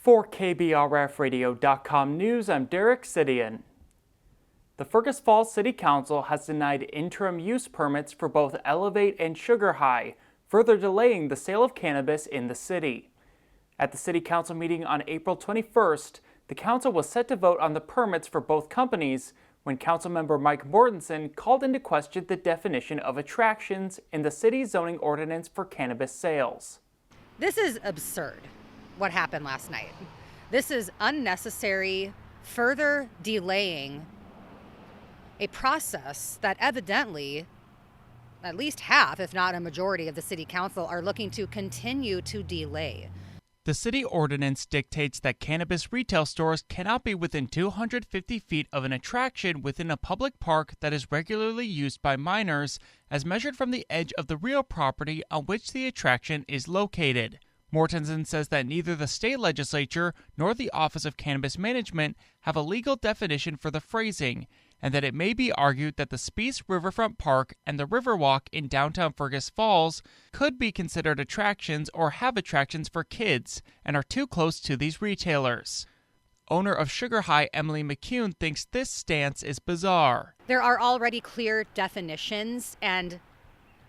For KBRFradio.com News, I'm Derek Sidian. The Fergus Falls City Council has denied interim use permits for both Elevate and Sugar High, further delaying the sale of cannabis in the city. At the City Council meeting on April 21st, the Council was set to vote on the permits for both companies when Councilmember Mike Mortensen called into question the definition of attractions in the city's zoning ordinance for cannabis sales. This is absurd, what happened last night. This is unnecessary, further delaying a process that evidently at least half, if not a majority of the City Council are looking to continue to delay. The city ordinance dictates that cannabis retail stores cannot be within 250 feet of an attraction within a public park that is regularly used by minors, as measured from the edge of the real property on which the attraction is located. Mortensen says that neither the state legislature nor the Office of Cannabis Management have a legal definition for the phrasing, and that it may be argued that the Speece Riverfront Park and the Riverwalk in downtown Fergus Falls could be considered attractions or have attractions for kids and are too close to these retailers. Owner of Sugar High, Emily McCune, thinks this stance is bizarre. There are already clear definitions and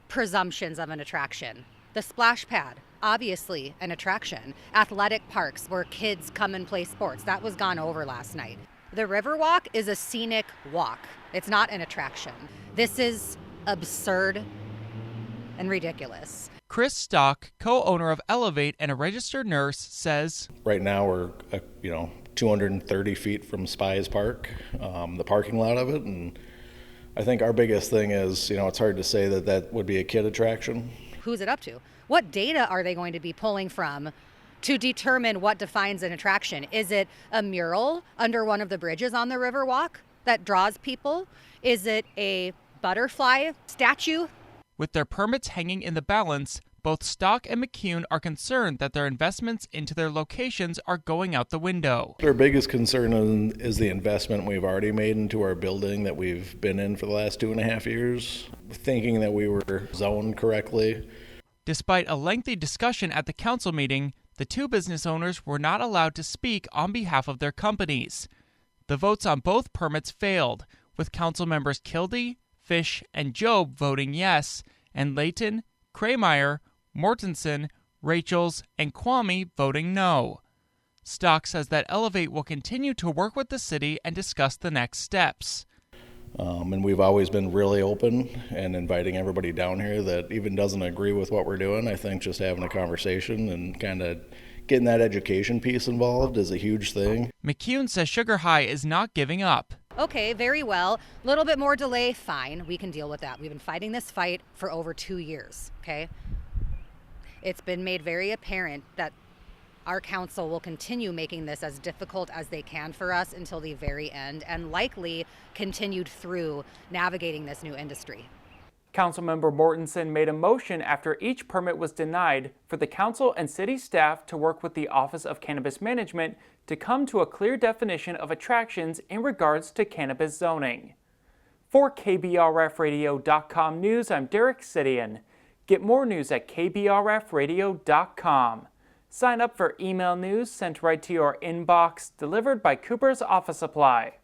presumptions of an attraction. The splash pad, obviously an attraction. Athletic parks where kids come and play sports. That was gone over last night. The Riverwalk is a scenic walk. It's not an attraction. This is absurd and ridiculous. Chris Stock, co-owner of Elevate and a registered nurse, says, right now we're 230 feet from Spies Park, the parking lot of it, and I think our biggest thing is, it's hard to say that that would be a kid attraction. Who's it up to? What data are they going to be pulling from to determine what defines an attraction? Is it a mural under one of the bridges on the Riverwalk that draws people? Is it a butterfly statue? With their permits hanging in the balance, both Stock and McCune are concerned that their investments into their locations are going out the window. Our biggest concern is the investment we've already made into our building that we've been in for the last 2.5 years, thinking that we were zoned correctly. Despite a lengthy discussion at the council meeting, the two business owners were not allowed to speak on behalf of their companies. The votes on both permits failed, with council members Kildee, Fish, and Job voting yes, and Layton, Krameyer, Mortensen, Rachels, and Kwame voting no. Stock says that Elevate will continue to work with the city and discuss the next steps. And we've always been really open and inviting everybody down here that even doesn't agree with what we're doing. I think just having a conversation and kind of getting that education piece involved is a huge thing. McCune says Sugar High is not giving up. Okay, very well. A little bit more delay, fine. We can deal with that. We've been fighting this fight for over 2 years, okay? It's been made very apparent that our council will continue making this as difficult as they can for us until the very end, and likely continued through navigating this new industry. Councilmember Mortensen made a motion after each permit was denied for the council and city staff to work with the Office of Cannabis Management to come to a clear definition of attractions in regards to cannabis zoning. For KBRFradio.com News, I'm Derek Sidian. Get more news at KBRFradio.com. Sign up for email news sent right to your inbox, delivered by Cooper's Office Supply.